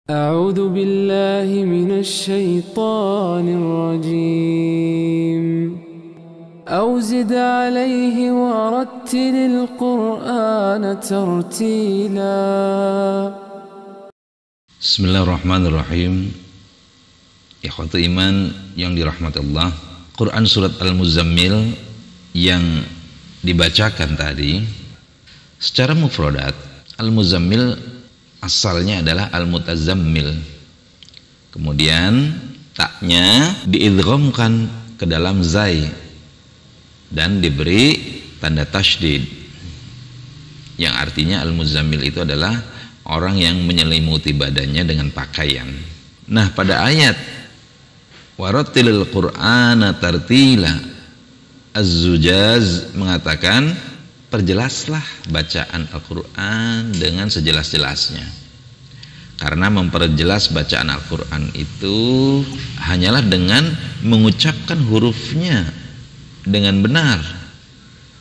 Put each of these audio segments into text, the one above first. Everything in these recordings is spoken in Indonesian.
أعوذ بالله من الشيطان الرجيم أو زد عليه ورتل القرآن ترتيلا. Bismillahirrahmanirrahim. Ikhwatu iman yang dirahmati Allah, Quran surat Al-Muzammil yang dibacakan tadi secara mufradat, Al-Muzammil asalnya adalah Al-Mutazammil. Kemudian taknya diidghamkan ke dalam zai dan diberi tanda tasydid, yang artinya Al-Muzammil itu adalah orang yang menyelimuti badannya dengan pakaian. Nah, pada ayat warattilil qur'ana tartila, Az-Zujaz mengatakan perjelaslah bacaan Al-Quran dengan sejelas-jelasnya, karena memperjelas bacaan Al-Quran itu hanyalah dengan mengucapkan hurufnya dengan benar,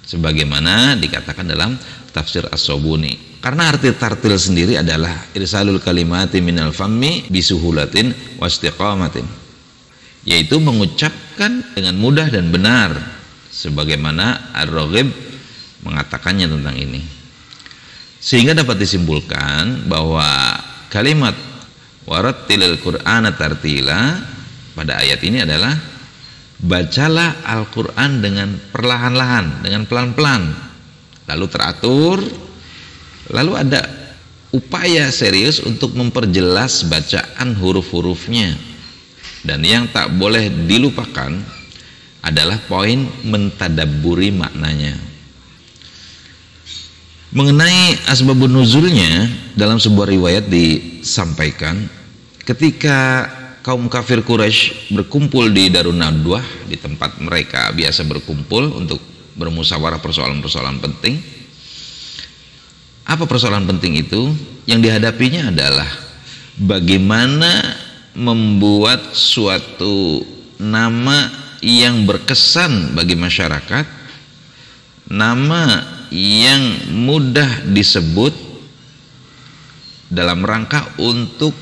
sebagaimana dikatakan dalam tafsir As-Sobuni. Karena arti tartil sendiri adalah irsalul kalimati minal fammi bisuhulatin wastiqamatin, yaitu mengucapkan dengan mudah dan benar, sebagaimana Ar-Raghib mengatakannya tentang ini. Sehingga dapat disimpulkan bahwa kalimat warattilil qur'ana tartila pada ayat ini adalah bacalah Al-Quran dengan perlahan-lahan, dengan pelan-pelan, lalu teratur, lalu ada upaya serius untuk memperjelas bacaan huruf-hurufnya. Dan yang tak boleh dilupakan adalah poin mentadabburi maknanya. Mengenai asbabun nuzulnya, dalam sebuah riwayat disampaikan ketika kaum kafir Quraisy berkumpul di Darun Nadwah, di tempat mereka biasa berkumpul untuk bermusyawarah persoalan-persoalan penting. Apa persoalan penting itu? Yang dihadapinya adalah bagaimana membuat suatu nama yang berkesan bagi masyarakat, nama yang mudah disebut dalam rangka untuk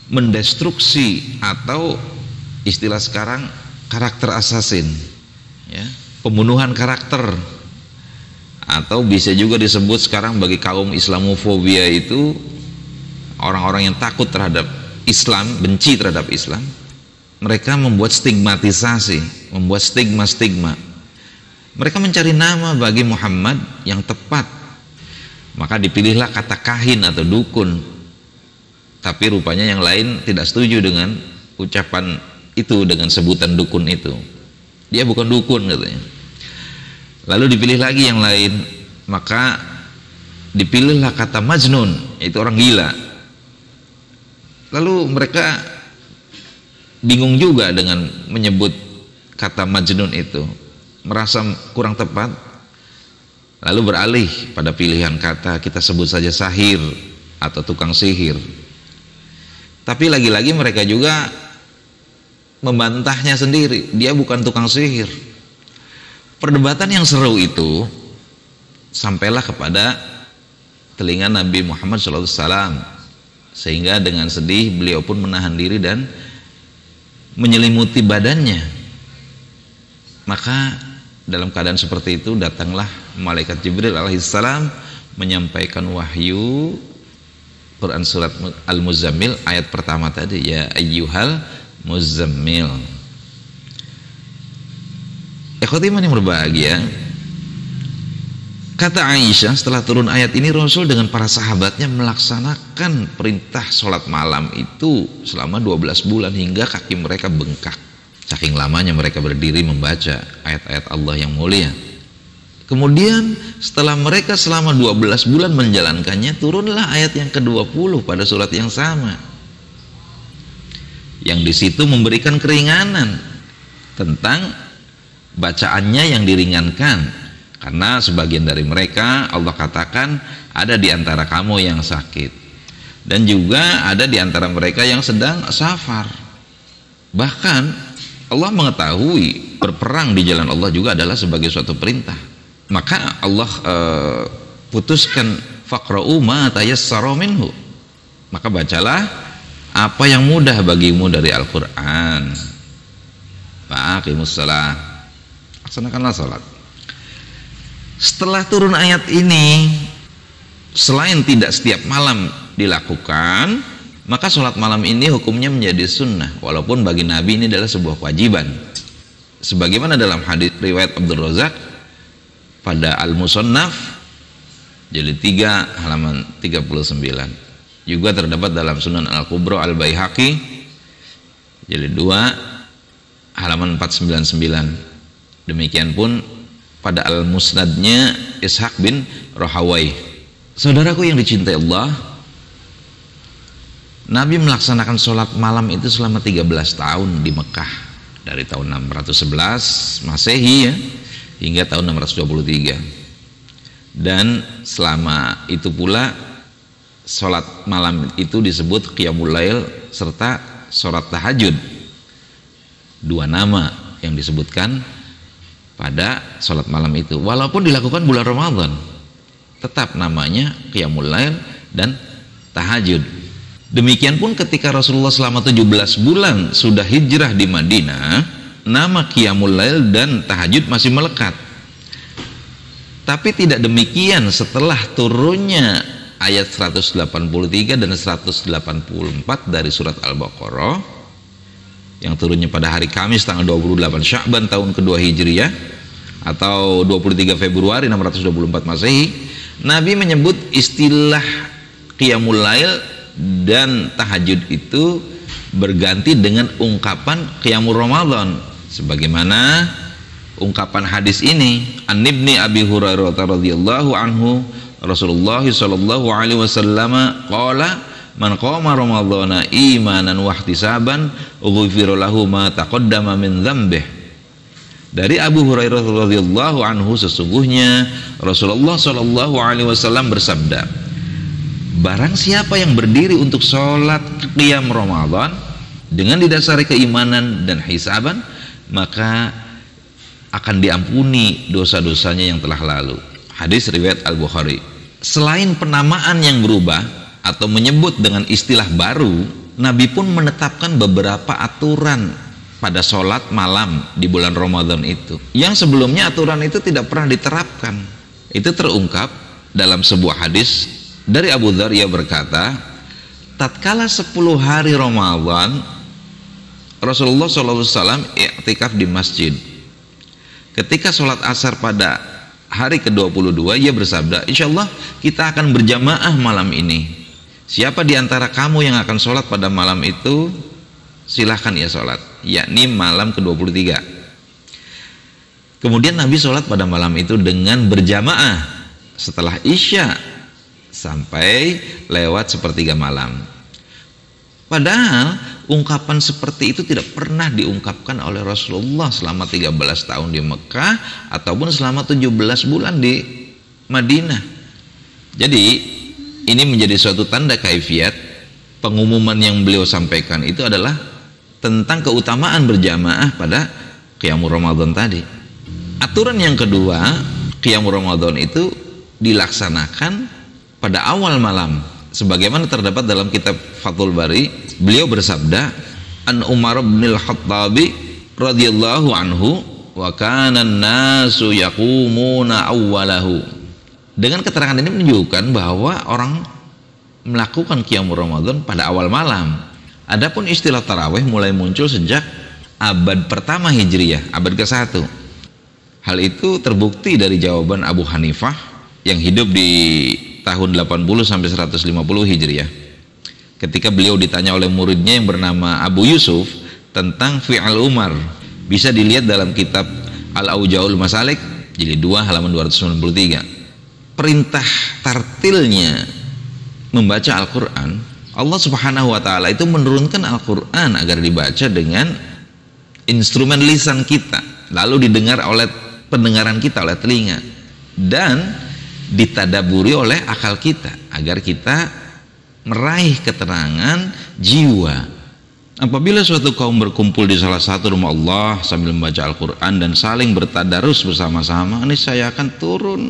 mendestruksi, atau istilah sekarang karakter assassin, ya, pembunuhan karakter, atau bisa juga disebut sekarang bagi kaum Islamofobia itu orang-orang yang takut terhadap Islam, benci terhadap Islam. Mereka membuat stigmatisasi, membuat stigma-stigma. Mereka mencari nama bagi Muhammad yang tepat, maka dipilihlah kata kahin atau dukun. Tapi rupanya yang lain tidak setuju dengan ucapan itu, dengan sebutan dukun itu. Dia bukan dukun katanya. Lalu dipilih lagi yang lain, maka dipilihlah kata majnun, yaitu orang gila. Lalu mereka bingung juga dengan menyebut kata majnun itu, merasa kurang tepat, lalu beralih pada pilihan kata kita sebut saja sahir atau tukang sihir. Tapi lagi-lagi mereka juga membantahnya sendiri, dia bukan tukang sihir. Perdebatan yang seru itu sampailah kepada telinga Nabi Muhammad SAW, sehingga dengan sedih beliau pun menahan diri dan menyelimuti badannya. Maka dalam keadaan seperti itu datanglah malaikat Jibril alaihissalam menyampaikan wahyu Quran surat Al-Muzammil ayat pertama tadi, ya ayyuhal muzammil. Ikhwati iman yang berbahagia, kata Aisyah, setelah turun ayat ini Rasul dengan para sahabatnya melaksanakan perintah sholat malam itu selama 12 bulan hingga kaki mereka bengkak, saking lamanya mereka berdiri membaca ayat-ayat Allah yang mulia. Kemudian setelah mereka selama 12 bulan menjalankannya, turunlah ayat yang ke-20 pada surat yang sama, yang di situ memberikan keringanan tentang bacaannya yang diringankan, karena sebagian dari mereka Allah katakan ada di antara kamu yang sakit, dan juga ada di antara mereka yang sedang safar. Bahkan Allah mengetahui berperang di jalan Allah juga adalah sebagai suatu perintah. Maka Allah putuskan faqra'u ma tayassara minhu, Maka bacalah apa yang mudah bagimu dari Al-Quran. Faqimus shalah, laksanakanlah salat. Setelah turun ayat ini, selain tidak setiap malam dilakukan, maka sholat malam ini hukumnya menjadi sunnah, walaupun bagi Nabi ini adalah sebuah kewajiban. Sebagaimana dalam hadis riwayat Abdul Razak pada Al-Musannaf jilid 3 halaman 39. Juga terdapat dalam Sunan Al-Kubra Al-Baihaqi jilid 2 halaman 499. Demikian pun pada Al-Musnadnya Ishaq bin Rahawai. Saudaraku yang dicintai Allah, Nabi melaksanakan sholat malam itu selama 13 tahun di Mekah, dari tahun 611 Masehi ya, hingga tahun 623. Dan selama itu pula sholat malam itu disebut Qiyamul Lail serta sholat tahajud, dua nama yang disebutkan pada sholat malam itu. Walaupun dilakukan bulan Ramadan, tetap namanya Qiyamul Lail dan tahajud. Demikian pun ketika Rasulullah selama 17 bulan sudah hijrah di Madinah, nama Qiyamul Lail dan tahajud masih melekat. Tapi tidak demikian setelah turunnya ayat 183 dan 184 dari surat Al-Baqarah, yang turunnya pada hari Kamis tanggal 28 Sya'ban tahun kedua Hijriyah atau 23 Februari 624 Masehi. Nabi menyebut istilah Qiyamul Lail dan tahajud itu berganti dengan ungkapan Qiyamul Ramadan, sebagaimana ungkapan hadis ini, An Ibni Abi Hurairah radhiyallahu anhu, Rasulullah sallallahu alaihi wasallam qala man qama ramadhana imanan wa ihtisaban ghufira lahu ma taqaddama min dzambih. Dari Abu Hurairah radhiyallahu anhu, sesungguhnya Rasulullah sallallahu alaihi wasallam bersabda, barang siapa yang berdiri untuk sholat qiyam Ramadan dengan didasari keimanan dan hisaban, maka akan diampuni dosa-dosanya yang telah lalu. Hadis riwayat Al-Bukhari. Selain penamaan yang berubah atau menyebut dengan istilah baru, Nabi pun menetapkan beberapa aturan pada sholat malam di bulan Ramadan itu, yang sebelumnya aturan itu tidak pernah diterapkan. Itu terungkap dalam sebuah hadis dari Abu Dzar. Ia berkata, tatkala 10 hari Ramadan, Rasulullah SAW i'tikaf di masjid. Ketika sholat asar pada hari ke-22, ia bersabda, insyaallah kita akan berjamaah malam ini. Siapa di antara kamu yang akan sholat pada malam itu, silahkan ia sholat, yakni malam ke-23. Kemudian Nabi sholat pada malam itu dengan berjamaah setelah Isya sampai lewat sepertiga malam. Padahal ungkapan seperti itu tidak pernah diungkapkan oleh Rasulullah selama 13 tahun di Mekah ataupun selama 17 bulan di Madinah. Jadi ini menjadi suatu tanda kaifiat. Pengumuman yang beliau sampaikan itu adalah tentang keutamaan berjamaah pada Qiyamul Ramadan tadi. Aturan yang kedua, Qiyamul Ramadan itu dilaksanakan pada awal malam, sebagaimana terdapat dalam kitab Fathul Bari. Beliau bersabda, An Umar bin Al-Khattabi radhiyallahu anhu, wa kana an-nasu yaqumuna awwalahu. Dengan keterangan ini menunjukkan bahwa orang melakukan Qiyamul Ramadan pada awal malam. Adapun istilah tarawih mulai muncul sejak abad pertama Hijriyah, abad ke-1. Hal itu terbukti dari jawaban Abu Hanifah yang hidup di tahun 80 sampai 150 Hijriah. Ketika beliau ditanya oleh muridnya yang bernama Abu Yusuf tentang fi'al Umar, bisa dilihat dalam kitab Al-Aujaul Masalik jilid 2 halaman 293. Perintah tartilnya membaca Al-Quran, Allah Subhanahu wa ta'ala itu menurunkan Al-Quran agar dibaca dengan instrumen lisan kita, lalu didengar oleh pendengaran kita, oleh telinga, dan ditadaburi oleh akal kita agar kita meraih ketenangan jiwa. Apabila suatu kaum berkumpul di salah satu rumah Allah sambil membaca Al-Quran dan saling bertadarus bersama-sama, ini saya akan turun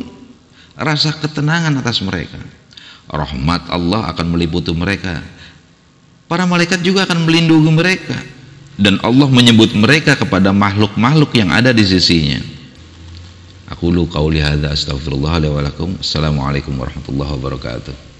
rasa ketenangan atas mereka. rahmat Allah akan meliputi mereka, para malaikat juga akan melindungi mereka, dan Allah menyebut mereka kepada makhluk-makhluk yang ada di sisinya. Aqulu qauli hadza astaghfirullah li wa lakum. Assalamualaikum warahmatullahi wabarakatuh.